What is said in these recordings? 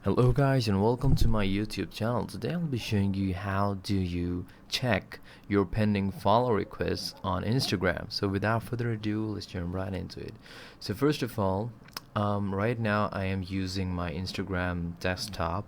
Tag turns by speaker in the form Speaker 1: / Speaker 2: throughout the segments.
Speaker 1: Hello guys and welcome to my YouTube channel. Today I'll be showing you how do you check your pending follow requests on Instagram. So without further ado, let's jump right into it. So first of all, right now I am using my Instagram desktop,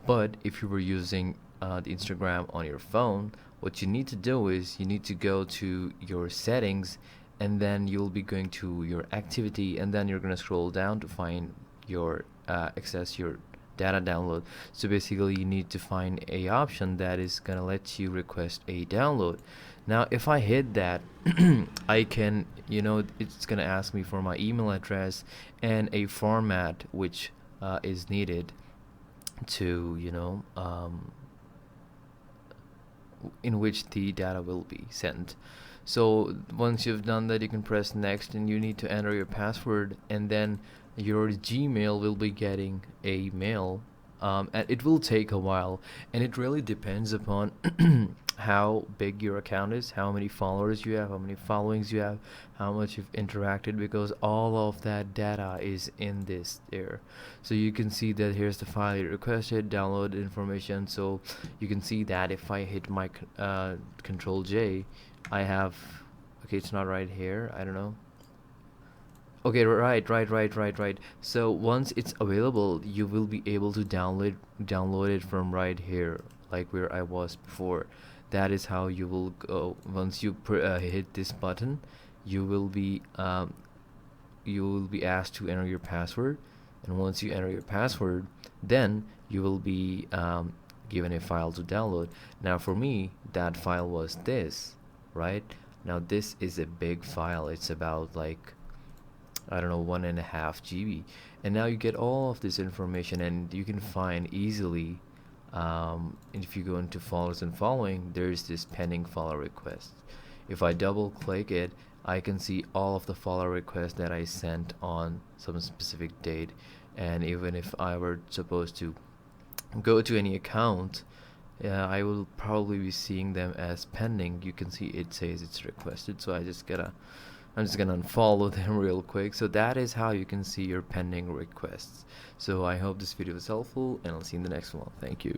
Speaker 1: but if you were using the Instagram on your phone, what you need to do is you need to go to your settings, and then you'll be going to your activity, and then you're going to scroll down to find your access your data download. So basically you need to find a option that is gonna let you request a download. Now if I hit that, I can, it's gonna ask me for my email address and a format which is needed to in which the data will be sent. So once you've done that, you can press next, and you need to enter your password, and then your Gmail will be getting a mail, and it will take a while, and it really depends upon how big your account is, how many followers you have, how many followings you have, how much you've interacted, because all of that data is in this there. So you can see that here's the file you requested, download information. So you can see that if I hit my Control J, I have, okay, it's not right here, I don't know. Okay, right. So once it's available, you will be able to download it from right here, like where I was before. That is how you will go. Once you hit this button, you will be asked to enter your password, and once you enter your password, then you will be given a file to download. Now for me, that file was this, right? Now this is a big file. It's about, like, I don't know, 1.5 GB, and now you get all of this information, and you can find easily, if you go into followers and following, there's this pending follow request. If I double click it, I can see all of the follow requests that I sent on some specific date. And even if I were supposed to go to any account, I will probably be seeing them as pending. You can see it says it's requested, so I'm just gonna unfollow them real quick. So that is how you can see your pending requests. So I hope this video was helpful, and I'll see you in the next one. Thank you.